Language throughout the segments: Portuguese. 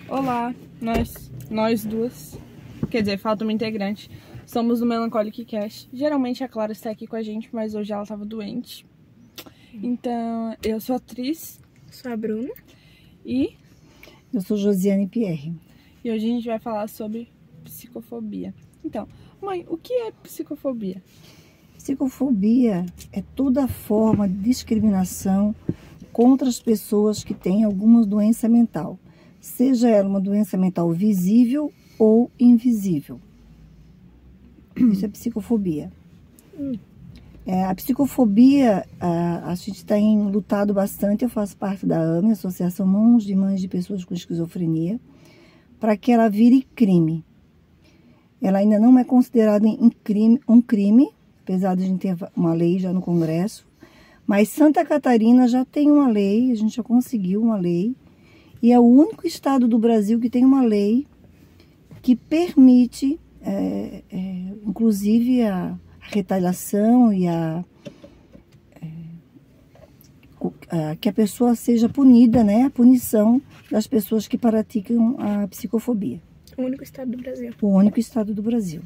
Olá, nós duas, quer dizer, falta uma integrante, somos do Melancholic Cast. Geralmente a Clara está aqui com a gente, mas hoje ela estava doente. Então, eu sou a Tris. Sou a Bruna. E eu sou Josiane Pierre. E hoje a gente vai falar sobre psicofobia. Então, mãe, o que é psicofobia? Psicofobia é toda forma de discriminação contra as pessoas que têm alguma doença mental, seja ela uma doença mental visível ou invisível. Isso é psicofobia. A psicofobia, a gente tem lutado bastante. Eu faço parte da AME, Associação Mãos de Mães de Pessoas com Esquizofrenia, para que ela vire crime. Ela ainda não é considerada um crime, apesar de a gente ter uma lei já no Congresso, mas Santa Catarina já tem uma lei, a gente já conseguiu uma lei, e é o único estado do Brasil que tem uma lei que permite, inclusive, a retaliação e que a pessoa seja punida, né? A punição das pessoas que praticam a psicofobia. O único estado do Brasil. O único estado do Brasil.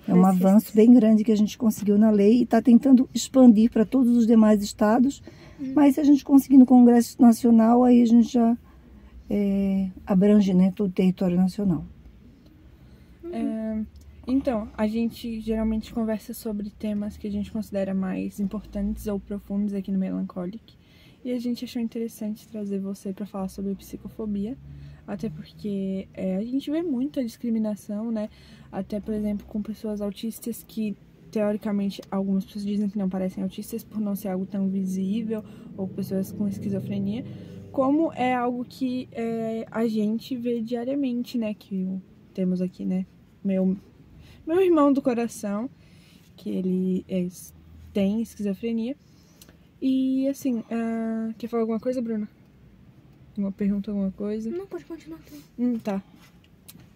É um avanço bem grande que a gente conseguiu na lei e está tentando expandir para todos os demais estados. Mas se a gente conseguir no Congresso Nacional, aí a gente já abrange, né, todo o território nacional. Então, a gente geralmente conversa sobre temas que a gente considera mais importantes ou profundos aqui no Melancholic. E a gente achou interessante trazer você para falar sobre psicofobia. Até porque a gente vê muita discriminação, né? Até, por exemplo, com pessoas autistas que, teoricamente, algumas pessoas dizem que não parecem autistas por não ser algo tão visível, ou pessoas com esquizofrenia, como é algo que a gente vê diariamente, né? Que temos aqui, né? Meu irmão do coração, que ele tem esquizofrenia. E, assim, quer falar alguma coisa, Bruna? Uma pergunta, alguma coisa? Não, pode continuar. Tá.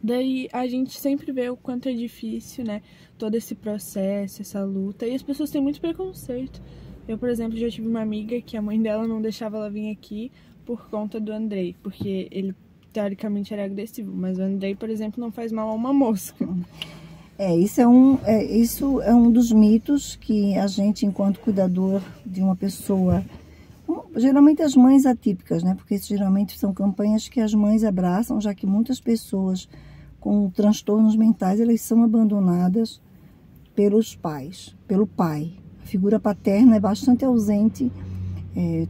Daí a gente sempre vê o quanto é difícil, né? Todo esse processo, essa luta. E as pessoas têm muito preconceito. Eu, por exemplo, já tive uma amiga que a mãe dela não deixava ela vir aqui por conta do Andrei. Porque ele, teoricamente, era agressivo. Mas o Andrei, por exemplo, não faz mal a uma mosca. Isso é um dos mitos que a gente, enquanto cuidador de uma pessoa... Geralmente as mães atípicas, né? Porque geralmente são campanhas que as mães abraçam, já que muitas pessoas com transtornos mentais, elas são abandonadas pelos pais, pelo pai. A figura paterna é bastante ausente.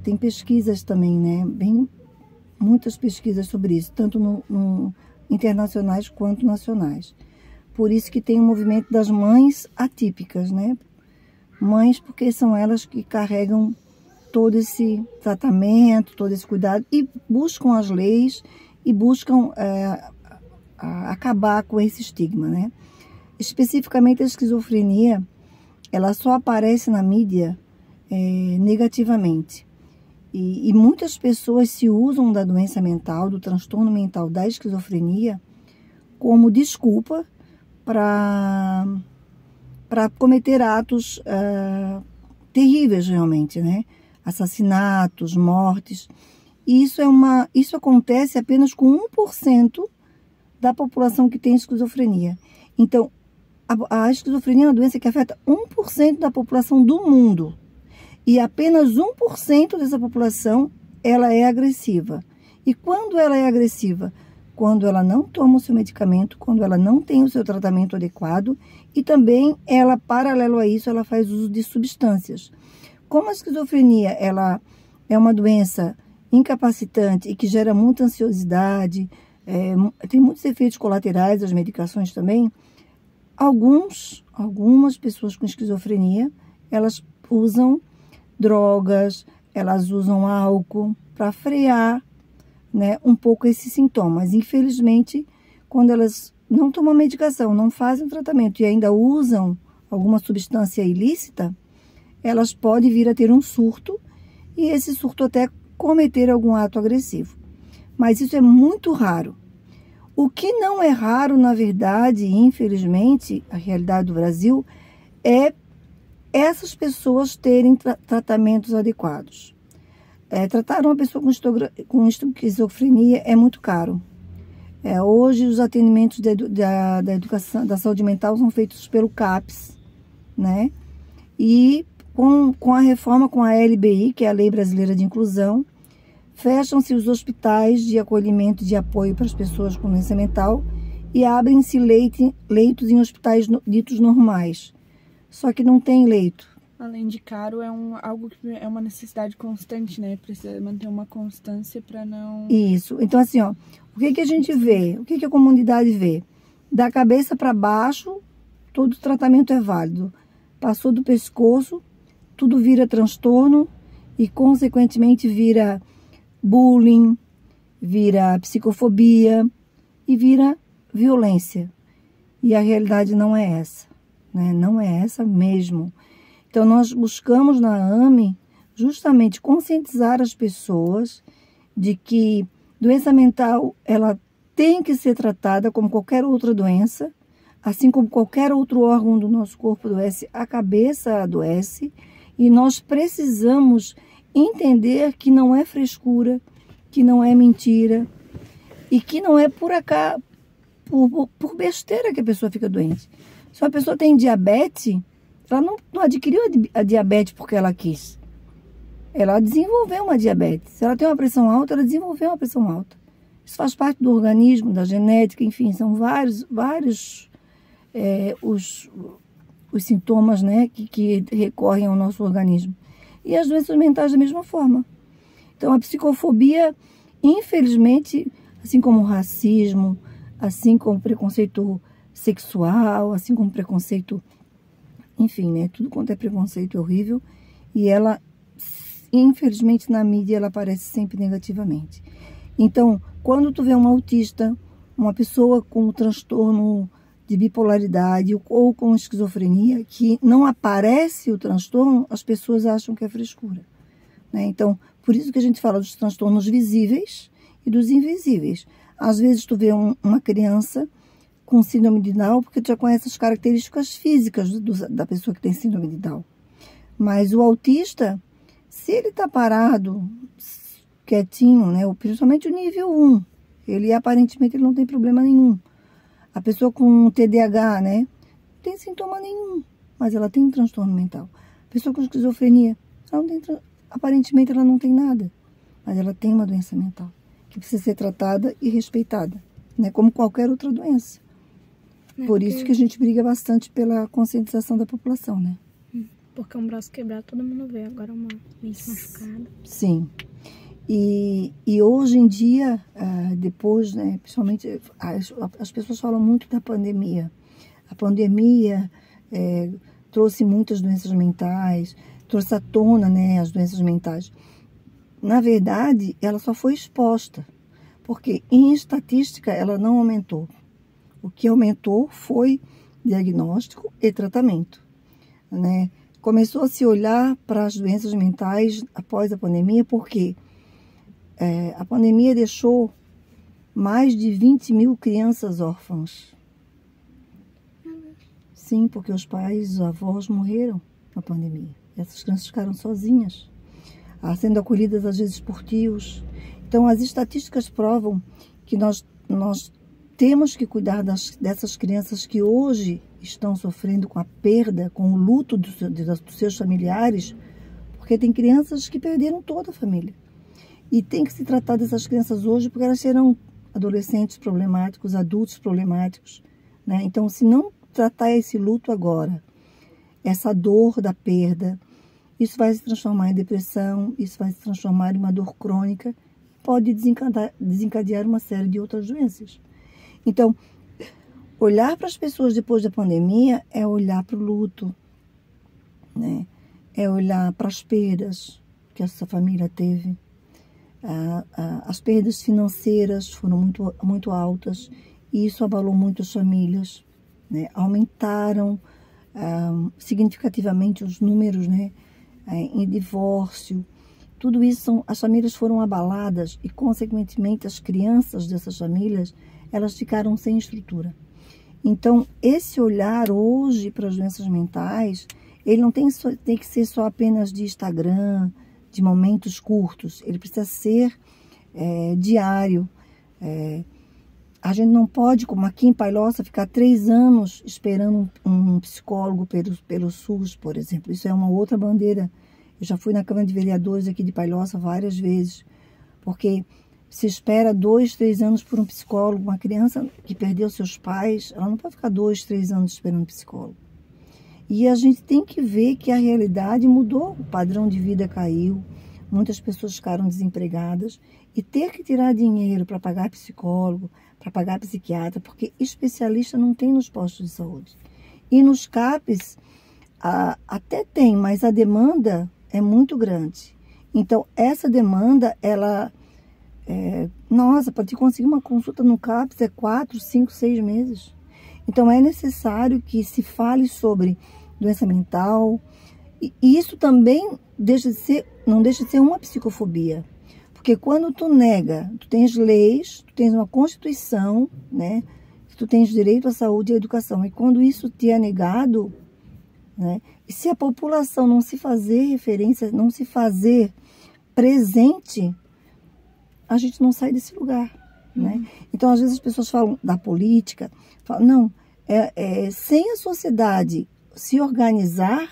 Tem pesquisas também, né? Muitas pesquisas sobre isso, tanto internacionais quanto nacionais. Por isso que tem o movimento das mães atípicas, né? Mães porque são elas que carregam todo esse tratamento, todo esse cuidado e buscam as leis e buscam acabar com esse estigma, né? Especificamente a esquizofrenia, ela só aparece na mídia negativamente. E muitas pessoas se usam da doença mental, do transtorno mental da esquizofrenia, como desculpa para cometer atos terríveis realmente, né? Assassinatos, mortes. E isso acontece apenas com 1% da população que tem esquizofrenia. Então, a esquizofrenia é uma doença que afeta 1% da população do mundo. E apenas 1% dessa população, ela é agressiva. E quando ela é agressiva? Quando ela não toma o seu medicamento, quando ela não tem o seu tratamento adequado e também ela, paralelo a isso, ela faz uso de substâncias. Como a esquizofrenia ela é uma doença incapacitante e que gera muita ansiosidade, tem muitos efeitos colaterais, as medicações também, algumas pessoas com esquizofrenia, elas usam drogas, elas usam álcool para frear, né, um pouco esses sintomas. Infelizmente, quando elas não tomam medicação, não fazem tratamento e ainda usam alguma substância ilícita, elas podem vir a ter um surto e esse surto até cometer algum ato agressivo. Mas isso é muito raro. O que não é raro, na verdade, infelizmente, a realidade do Brasil, é essas pessoas terem tratamentos adequados. tratar uma pessoa com esquizofrenia é muito caro. Hoje os atendimentos da educação, da saúde mental são feitos pelo CAPS, né? E com a reforma, com a LBI, que é a Lei Brasileira de Inclusão, fecham-se os hospitais de acolhimento e de apoio para as pessoas com doença mental e abrem-se leitos em hospitais ditos normais. Só que não tem leito. Além de caro, algo que é uma necessidade constante, né? Precisa manter uma constância para não... Isso. Então, assim, ó, o que a gente vê? O que a comunidade vê? Da cabeça para baixo, todo tratamento é válido. Passou do pescoço, tudo vira transtorno e, consequentemente, vira bullying, vira psicofobia e vira violência. E a realidade não é essa, né? Não é essa mesmo. Então, nós buscamos na AME justamente conscientizar as pessoas de que doença mental, ela tem que ser tratada como qualquer outra doença, assim como qualquer outro órgão do nosso corpo adoece, a cabeça adoece, e nós precisamos entender que não é frescura, que não é mentira, e que não é por acaso, por besteira que a pessoa fica doente. Se uma pessoa tem diabetes, ela não adquiriu a diabetes porque ela quis. Ela desenvolveu uma diabetes. Se ela tem uma pressão alta, ela desenvolveu uma pressão alta. Isso faz parte do organismo, da genética, enfim, são vários os sintomas, né, que recorrem ao nosso organismo. E as doenças mentais da mesma forma. Então, a psicofobia, infelizmente, assim como o racismo, assim como o preconceito sexual, assim como o preconceito... Enfim, né? Tudo quanto é preconceito é horrível. E ela, infelizmente, na mídia, ela aparece sempre negativamente. Então, quando tu vê um autista, uma pessoa com transtorno de bipolaridade ou com esquizofrenia, que não aparece o transtorno, as pessoas acham que é frescura, né? Então, por isso que a gente fala dos transtornos visíveis e dos invisíveis. Às vezes, tu vê uma criança com síndrome de Down, porque tu já conhece as características físicas da pessoa que tem síndrome de Down. Mas o autista, se ele está parado, quietinho, né, principalmente o nível 1, ele aparentemente ele não tem problema nenhum. A pessoa com TDAH, né, não tem sintoma nenhum, mas ela tem um transtorno mental. A pessoa com esquizofrenia, aparentemente ela não tem nada, mas ela tem uma doença mental, que precisa ser tratada e respeitada, né, como qualquer outra doença. Por isso que a gente briga bastante pela conscientização da população, né? Porque um braço quebrado todo mundo vê, agora uma mente machucada. Sim. E hoje em dia, depois, né, principalmente, as pessoas falam muito da pandemia. A pandemia trouxe muitas doenças mentais, trouxe à tona, né, as doenças mentais. Na verdade, ela só foi exposta, porque em estatística ela não aumentou. O que aumentou foi diagnóstico e tratamento, né? Começou a se olhar para as doenças mentais após a pandemia, porque a pandemia deixou mais de 20 mil crianças órfãs. Sim, porque os pais, os avós morreram na pandemia. Essas crianças ficaram sozinhas, sendo acolhidas às vezes por tios. Então, as estatísticas provam que nós temos que cuidar dessas crianças que hoje estão sofrendo com a perda, com o luto dos seus familiares, porque tem crianças que perderam toda a família. E tem que se tratar dessas crianças hoje, porque elas serão adolescentes problemáticos, adultos problemáticos, né? Então, se não tratar esse luto agora, essa dor da perda, isso vai se transformar em depressão, isso vai se transformar em uma dor crônica, pode desencadear uma série de outras doenças. Então, olhar para as pessoas depois da pandemia é olhar para o luto, né? É olhar para as perdas que essa família teve. As perdas financeiras foram muito altas e isso abalou muito as famílias, né? Aumentaram significativamente os números, né, em divórcio. Tudo isso, as famílias foram abaladas e, consequentemente, as crianças dessas famílias, elas ficaram sem estrutura. Então, esse olhar hoje para as doenças mentais, ele não tem que ser só apenas de Instagram, de momentos curtos, ele precisa ser diário. A gente não pode, como aqui em Palhoça, ficar 3 anos esperando um psicólogo pelo SUS, por exemplo. Isso é uma outra bandeira. Eu já fui na Câmara de Vereadores aqui de Palhoça várias vezes, porque se espera 2, 3 anos por um psicólogo. Uma criança que perdeu seus pais, ela não pode ficar 2, 3 anos esperando um psicólogo. E a gente tem que ver que a realidade mudou, o padrão de vida caiu, muitas pessoas ficaram desempregadas, e ter que tirar dinheiro para pagar psicólogo, para pagar psiquiatra, porque especialista não tem nos postos de saúde. E nos CAPs até tem, mas a demanda é muito grande. Então, essa demanda, ela... nossa, para te conseguir uma consulta no CAPs é 4, 5, 6 meses. Então, é necessário que se fale sobre doença mental. E isso também não deixa de ser uma psicofobia. Porque quando tu nega, tu tens leis, tu tens uma Constituição, né? Tu tens direito à saúde e à educação. E quando isso te é negado, né? E se a população não se fazer referência, não se fazer presente, a gente não sai desse lugar, né? Então, às vezes as pessoas falam da política, falam, não, sem a sociedade se organizar,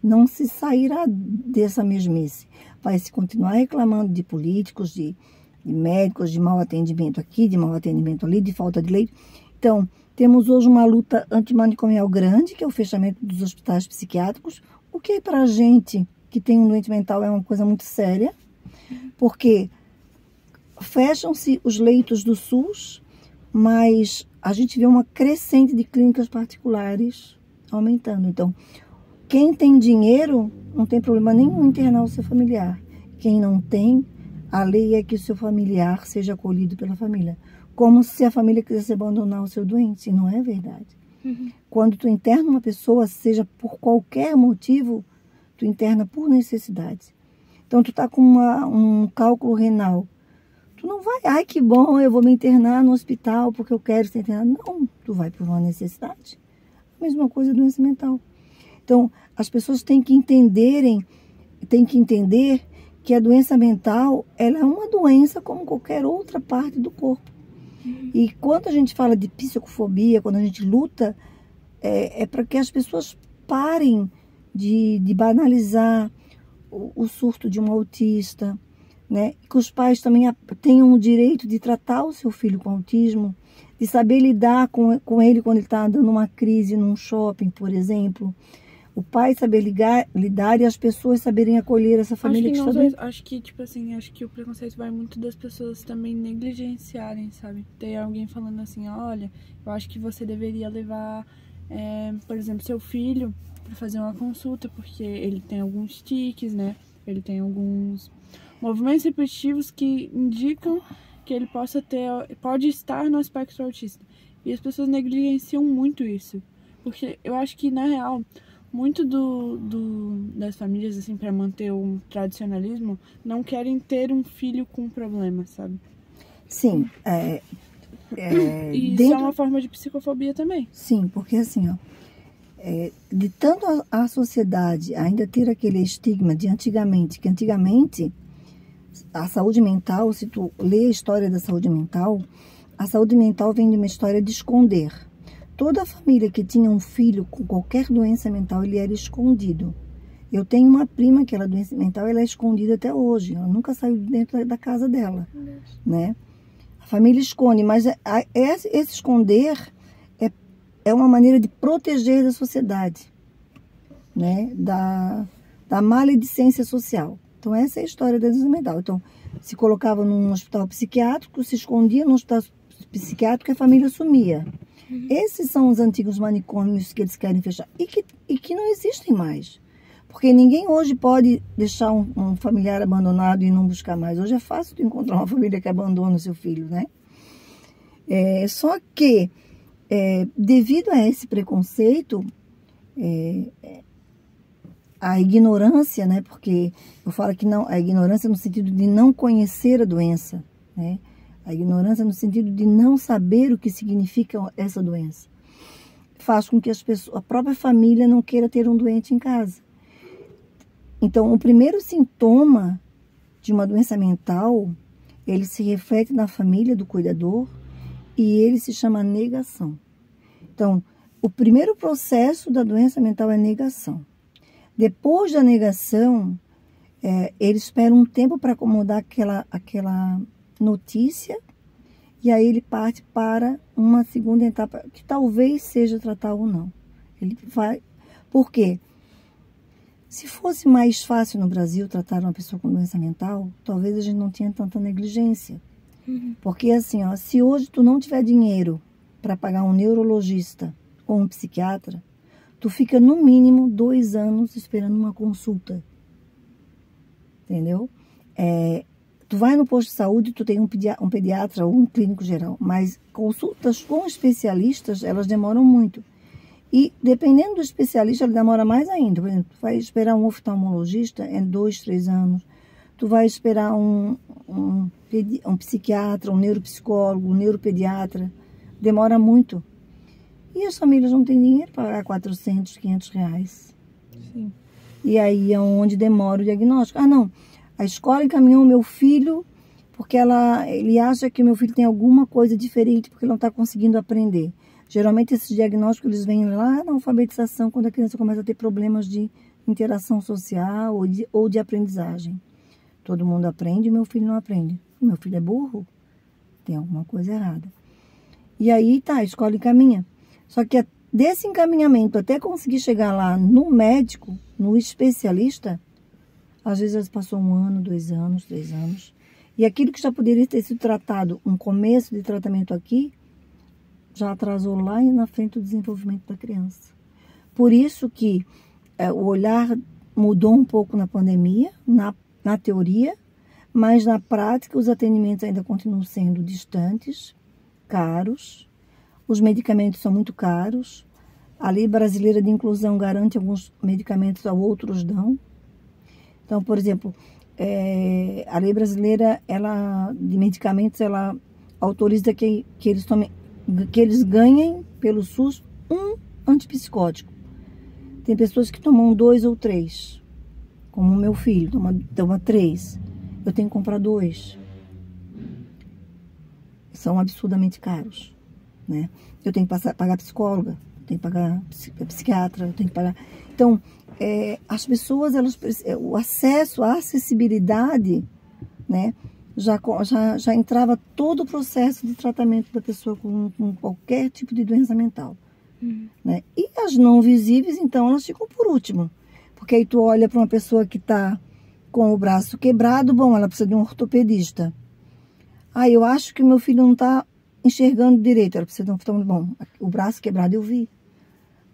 não se sairá dessa mesmice. Vai se continuar reclamando de políticos, de médicos, de mau atendimento aqui, de mau atendimento ali, de falta de leite. Então, temos hoje uma luta antimanicomial grande, que é o fechamento dos hospitais psiquiátricos, o que para a gente que tem um doente mental é uma coisa muito séria, porque fecham-se os leitos do SUS, mas a gente vê uma crescente de clínicas particulares aumentando. Então, quem tem dinheiro não tem problema nenhum em internar o seu familiar. Quem não tem, a lei é que o seu familiar seja acolhido pela família. Como se a família quisesse abandonar o seu doente, e não é verdade. Quando tu interna uma pessoa, seja por qualquer motivo, tu interna por necessidade. Então, tu tá com um cálculo renal. Tu não vai, ai que bom, eu vou me internar no hospital porque eu quero ser internado. Não, tu vai por uma necessidade. A mesma coisa doença mental. Então, as pessoas têm que entender que a doença mental, ela é uma doença como qualquer outra parte do corpo. E quando a gente fala de psicofobia, quando a gente luta, é para que as pessoas parem de banalizar o surto de um autista, né? Que os pais também tenham o direito de tratar o seu filho com autismo, de saber lidar com ele quando ele está dando uma crise num shopping, por exemplo. O pai saber lidar e as pessoas saberem acolher essa família acho que o preconceito vai muito das pessoas também negligenciarem, sabe? Tem alguém falando assim, olha, eu acho que você deveria levar, por exemplo, seu filho para fazer uma consulta, porque ele tem alguns tiques, né? Ele tem alguns movimentos repetitivos que indicam que ele pode estar no espectro autista. E as pessoas negligenciam muito isso. Porque eu acho que, na real, muito das famílias, assim, para manter o tradicionalismo, não querem ter um filho com problema, sabe? Sim. E isso é uma forma de psicofobia também. Sim, porque assim, ó, de tanto a sociedade ainda ter aquele estigma de antigamente, que antigamente a saúde mental, se tu lê a história da saúde mental, a saúde mental vem de uma história de esconder. Toda família que tinha um filho com qualquer doença mental, ele era escondido. Eu tenho uma prima que ela doença mental, ela é escondida até hoje. Ela nunca saiu de dentro da casa dela, né? A família esconde, mas esse esconder é uma maneira de proteger da sociedade, né? Da maledicência social. Então, essa é a história da doença mental. Então, se colocava num hospital psiquiátrico, se escondia num hospital psiquiátrico e a família sumia. Esses são os antigos manicômios que eles querem fechar e que não existem mais. Porque ninguém hoje pode deixar um familiar abandonado e não buscar mais. Hoje é fácil de encontrar uma família que abandona o seu filho, né? Só que, devido a esse preconceito, a ignorância, né? Porque eu falo que não, a ignorância no sentido de não conhecer a doença, né? A ignorância no sentido de não saber o que significa essa doença. Faz com que a própria família não queira ter um doente em casa. Então, o primeiro sintoma de uma doença mental, ele se reflete na família do cuidador e ele se chama negação. Então, o primeiro processo da doença mental é negação. Depois da negação, ele espera um tempo para acomodar aquela notícia e aí ele parte para uma segunda etapa, que talvez seja tratar ou não. Ele vai... Por quê? Se fosse mais fácil no Brasil tratar uma pessoa com doença mental, talvez a gente não tenha tanta negligência. Porque assim, ó, se hoje tu não tiver dinheiro para pagar um neurologista ou um psiquiatra, tu fica no mínimo 2 anos esperando uma consulta. Entendeu? Tu vai no posto de saúde, tu tem um pediatra ou um clínico geral, mas consultas com especialistas, elas demoram muito. E dependendo do especialista, ele demora mais ainda. Por exemplo, tu vai esperar um oftalmologista em 2, 3 anos. Tu vai esperar um psiquiatra, um neuropsicólogo, um neuropediatra. Demora muito. E as famílias não têm dinheiro para pagar 400, 500 reais. Sim. E aí é onde demora o diagnóstico. Ah, não. A escola encaminhou o meu filho porque ele acha que o meu filho tem alguma coisa diferente porque ele não está conseguindo aprender. Geralmente esses diagnósticos eles vêm lá na alfabetização, quando a criança começa a ter problemas de interação social ou de aprendizagem. Todo mundo aprende, o meu filho não aprende. O meu filho é burro? Tem alguma coisa errada. E aí tá, a escola encaminha. Só que desse encaminhamento até conseguir chegar lá no médico, no especialista, às vezes passou 1 ano, 2 anos, 3 anos. E aquilo que já poderia ter sido tratado, um começo de tratamento aqui, já atrasou lá na frente o desenvolvimento da criança. Por isso que o olhar mudou um pouco na pandemia, na teoria, mas na prática os atendimentos ainda continuam sendo distantes, caros, os medicamentos são muito caros, a Lei Brasileira de Inclusão garante alguns medicamentos, outros não. Então, por exemplo, a Lei Brasileira de Medicamentos, ela autoriza que eles ganhem pelo SUS um antipsicótico. Tem pessoas que tomam 2 ou 3, como o meu filho, toma 3. Eu tenho que comprar 2. São absurdamente caros, né? Eu tenho que pagar psicóloga, eu tenho que pagar psiquiatra, eu tenho que pagar... Então, as pessoas, o acesso, a acessibilidade, né? Já entrava todo o processo de tratamento da pessoa com qualquer tipo de doença mental. Né? E as não visíveis, então, elas ficam por último. Porque aí tu olha para uma pessoa que está com o braço quebrado, bom, ela precisa de um ortopedista. Eu acho que o meu filho não está enxergando direito, ela precisa de um oftalmologista. Bom, o braço quebrado eu vi.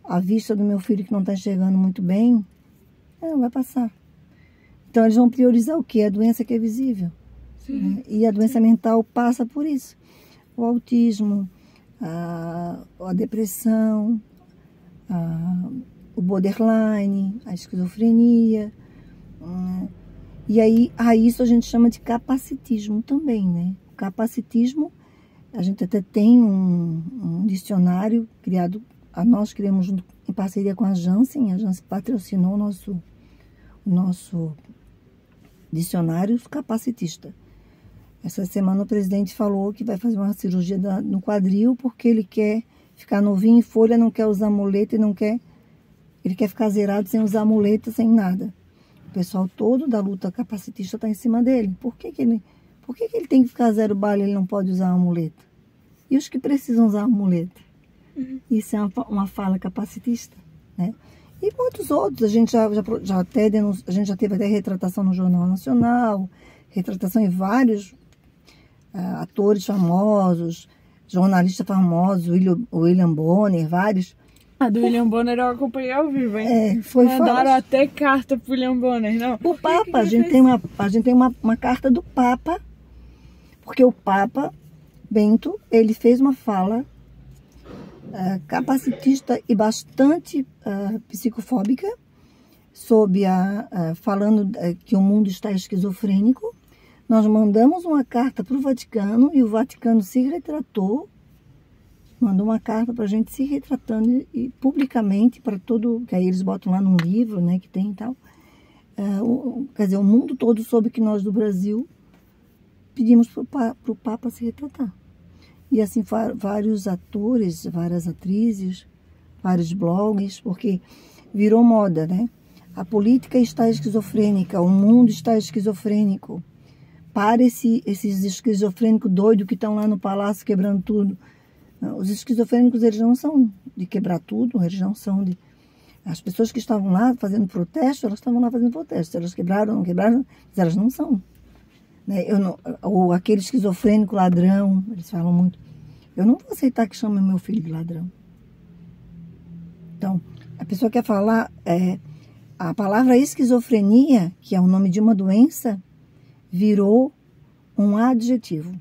A vista do meu filho que não está enxergando muito bem, vai passar. Então, eles vão priorizar o quê? A doença que é visível. Né? E a doença mental passa por isso. O autismo, a depressão, o borderline, a esquizofrenia. E aí, a isso a gente chama de capacitismo também, né? O capacitismo, a gente até tem um dicionário criado, nós criamos junto, em parceria com a Janssen patrocinou o nosso dicionário capacitista. Essa semana o presidente falou que vai fazer uma cirurgia no quadril porque ele quer ficar novinho em folha, não quer usar muleta e ele quer ficar zerado sem usar muleta, sem nada. O pessoal todo da luta capacitista está em cima dele. Por que ele tem que ficar 0 bala e ele não pode usar uma muleta? E os que precisam usar uma muleta? Isso é uma fala capacitista, né? E muitos outros, a gente já teve até retratação no Jornal Nacional, retratação em vários atores famosos, jornalistas famosos, William Bonner, vários. A do William Bonner eu acompanhei ao vivo, hein? Mandaram até carta pro William Bonner, não? O Papa, a gente tem uma carta do Papa, porque o Papa Bento, ele fez uma fala capacitista e bastante psicofóbica, falando que o mundo está esquizofrênico. Nós mandamos uma carta para o Vaticano e o Vaticano se retratou, mandou uma carta para a gente se retratando e publicamente para todo, que aí eles botam lá num livro, né, que tem e tal, quer dizer, o mundo todo soube que nós do Brasil pedimos para o Papa se retratar. E assim, vários atores, várias atrizes, vários blogs, porque virou moda, né? A política está esquizofrênica, o mundo está esquizofrênico. Para esses esquizofrênicos doidos que estão lá no palácio quebrando tudo. Os esquizofrênicos, eles não são de quebrar tudo, eles não são de... As pessoas que estavam lá fazendo protesto, elas estavam lá fazendo protesto. Elas quebraram, não quebraram, mas elas não são. Né? Ou aquele esquizofrênico ladrão, eles falam muito. Eu não vou aceitar que chamem meu filho de ladrão. Então, a pessoa quer falar... a palavra esquizofrenia, que é o nome de uma doença, virou um adjetivo.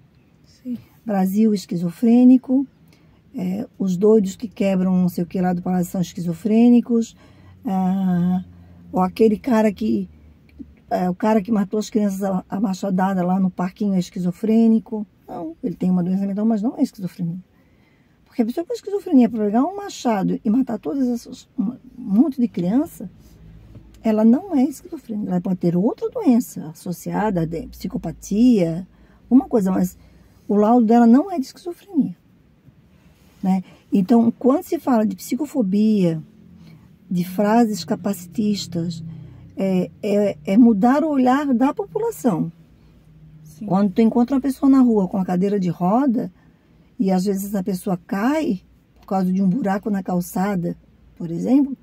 Sim. Brasil esquizofrênico, os doidos que quebram não sei o que lá do palácio são esquizofrênicos, ou aquele cara que... o cara que matou as crianças a machadada lá no parquinho é esquizofrênico. Não, ele tem uma doença mental, mas não é esquizofrenia. Porque a pessoa com esquizofrenia, para pegar um machado e matar um monte de criança, ela não é esquizofrênica. Ela pode ter outra doença associada a psicopatia, alguma coisa, mas o laudo dela não é de esquizofrenia. Né? Então, quando se fala de psicofobia, de frases capacitistas, é mudar o olhar da população. Sim. Quando tu encontra uma pessoa na rua com uma cadeira de roda, e às vezes essa pessoa cai por causa de um buraco na calçada, por exemplo,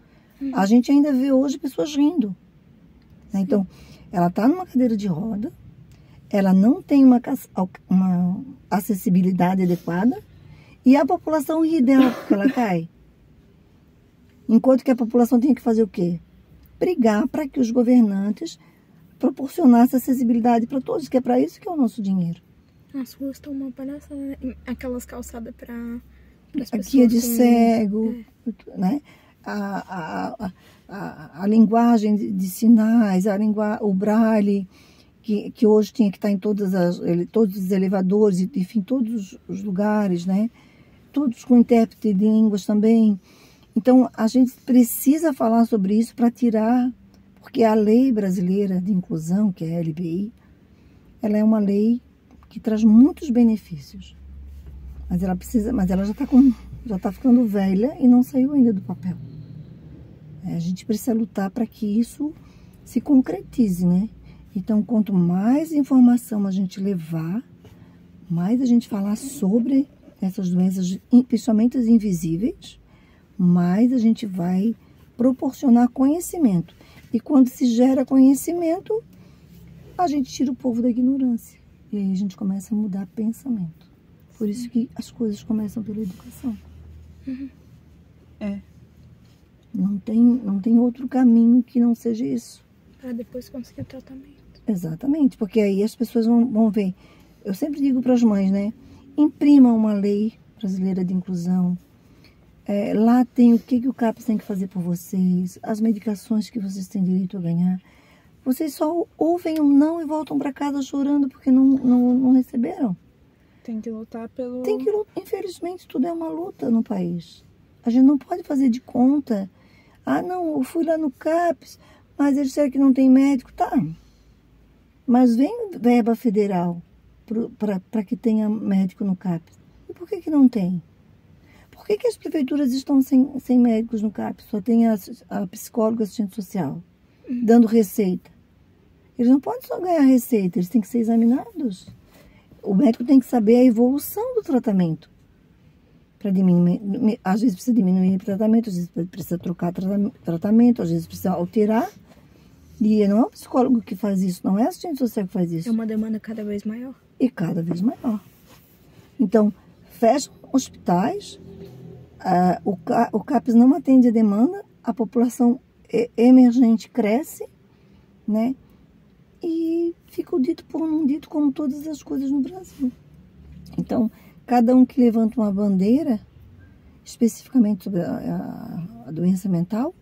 a gente ainda vê hoje pessoas rindo. Né? Então, ela está numa cadeira de roda, ela não tem uma acessibilidade adequada, e a população ri dela porque ela cai. Enquanto que a população tem que fazer o quê? Brigar para que os governantes proporcionassem acessibilidade para todos, que é para isso que é o nosso dinheiro. As ruas estão uma palhaçada, né? Aquelas calçadas para as pessoas. Aqui é de cego, né? A linguagem de sinais, o braille, que hoje tinha que estar em todos os elevadores, enfim, todos os lugares, né? Todos com intérprete de línguas também. Então, a gente precisa falar sobre isso para tirar, porque a lei brasileira de inclusão, que é a LBI, ela é uma lei que traz muitos benefícios. Mas ela já está ficando velha e não saiu ainda do papel. A gente precisa lutar para que isso se concretize, né? Então, quanto mais informação a gente levar, mais a gente falar sobre essas doenças, principalmente as invisíveis, mais a gente vai proporcionar conhecimento. E quando se gera conhecimento, a gente tira o povo da ignorância. E aí a gente começa a mudar pensamento. Por isso que as coisas começam pela educação. Uhum. Não tem outro caminho que não seja isso. Para depois conseguir o tratamento. Exatamente, porque aí as pessoas vão ver. Eu sempre digo para as mães, né? Imprimam uma lei brasileira de inclusão. Lá tem o que o CAPS tem que fazer por vocês, as medicações que vocês têm direito a ganhar. Vocês só ouvem um não e voltam para casa chorando porque não receberam. Tem que lutar pelo... Infelizmente, tudo é uma luta no país. A gente não pode fazer de conta. Ah, não, eu fui lá no CAPS, mas eles disseram que não tem médico. Tá, mas vem verba federal para que tenha médico no CAPS. E por que não tem? Por que as prefeituras estão sem médicos no CAPS? Só tem a psicóloga, assistente social, dando receita. Eles não podem só ganhar receita, eles têm que ser examinados. O médico tem que saber a evolução do tratamento. Para diminuir, às vezes precisa diminuir o tratamento, às vezes precisa trocar tratamento, às vezes precisa alterar. E não é o psicólogo que faz isso, não é a assistente social que faz isso. É uma demanda cada vez maior. E cada vez maior. Então, fecham hospitais, o CAPS não atende a demanda, a população emergente cresce, né? E fica o dito por não dito, como todas as coisas no Brasil. Então, cada um que levanta uma bandeira, especificamente sobre a doença mental,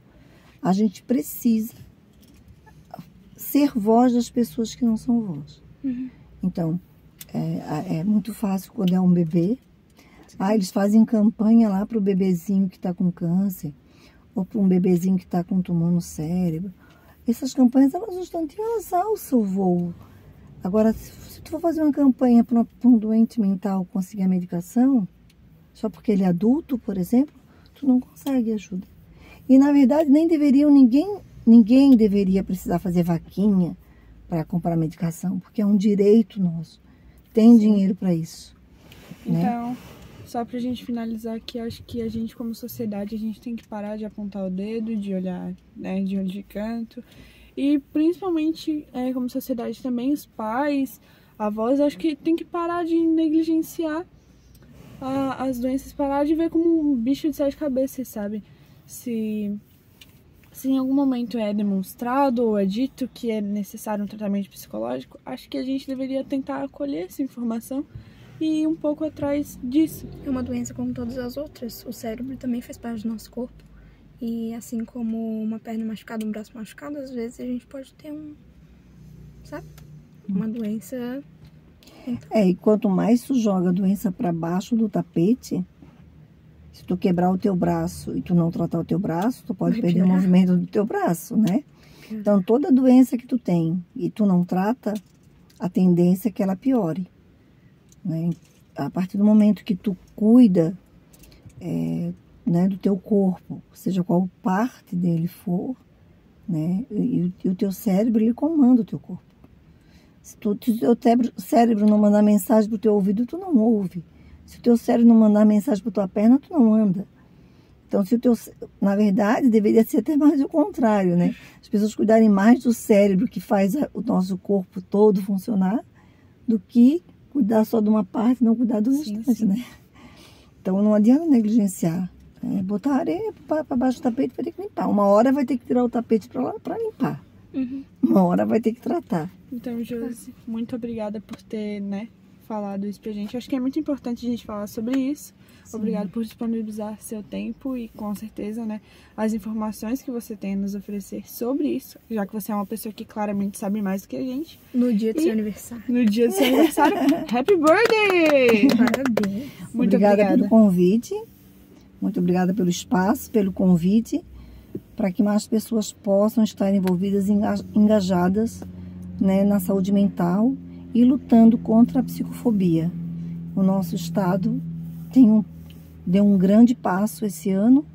a gente precisa ser voz das pessoas que não são voz. Uhum. Então, é muito fácil quando é um bebê. Eles fazem campanha lá para o bebezinho que está com câncer, ou para um bebezinho que está com tumor no cérebro. essas campanhas, elas no instantinho, elas alçam o voo. Agora, se tu for fazer uma campanha para um doente mental conseguir a medicação, só porque ele é adulto, por exemplo, tu não consegue ajuda. E, na verdade, ninguém deveria precisar fazer vaquinha para comprar medicação, porque é um direito nosso. Tem dinheiro para isso. Então, só pra gente finalizar aqui, acho que a gente, como sociedade, a gente tem que parar de apontar o dedo, de olhar, né, de olho de canto. E, principalmente, como sociedade também, os pais, avós, acho que tem que parar de negligenciar as doenças, parar de ver como um bicho de sete cabeças, sabe? Se em algum momento é demonstrado ou é dito que é necessário um tratamento psicológico, acho que a gente deveria tentar acolher essa informação e ir um pouco atrás disso. É uma doença como todas as outras. O cérebro também faz parte do nosso corpo. E assim como uma perna machucada, um braço machucado, às vezes a gente pode ter uma doença. E quanto mais tu joga a doença para baixo do tapete, se tu quebrar o teu braço e tu não tratar o teu braço, tu pode perder o movimento do teu braço, né? Então, toda doença que tu tem e tu não trata, a tendência é que ela piore, né? A partir do momento que tu cuida né, do teu corpo, seja qual parte dele for, né? E o teu cérebro, ele comanda o teu corpo. Se o teu cérebro não mandar mensagem pro teu ouvido, tu não ouve. Se o teu cérebro não mandar mensagem para tua perna, tu não anda. Então, na verdade, deveria ser até mais o contrário, né? As pessoas cuidarem mais do cérebro, que faz o nosso corpo todo funcionar, do que cuidar só de uma parte, não cuidar do restante, né? Então, não adianta negligenciar. Botar areia para baixo do tapete, vai ter que limpar. Uma hora vai ter que tirar o tapete para lá para limpar. Uma hora vai ter que tratar. Então, Josi, muito obrigada por ter, né, falado isso pra gente. Acho que é muito importante a gente falar sobre isso. Sim. Obrigado por disponibilizar seu tempo e, com certeza, né, as informações que você tem a nos oferecer sobre isso, já que você é uma pessoa que claramente sabe mais do que a gente. No dia do seu aniversário. No dia do seu aniversário. Happy birthday! Parabéns. Muito obrigada pelo convite. Muito obrigada pelo espaço, pelo convite, para que mais pessoas possam estar envolvidas, engajadas, né, na saúde mental e lutando contra a psicofobia. O nosso estado deu um grande passo esse ano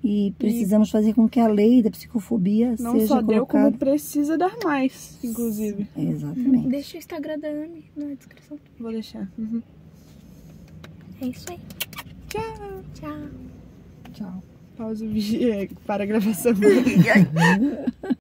e precisamos fazer com que a lei da psicofobia não seja só deu, colocada... como precisa dar mais, inclusive. Exatamente. Deixa o Instagram da Ami na descrição. Vou deixar. É isso aí. Tchau. Tchau. Tchau. Pausa o vídeo para a gravação.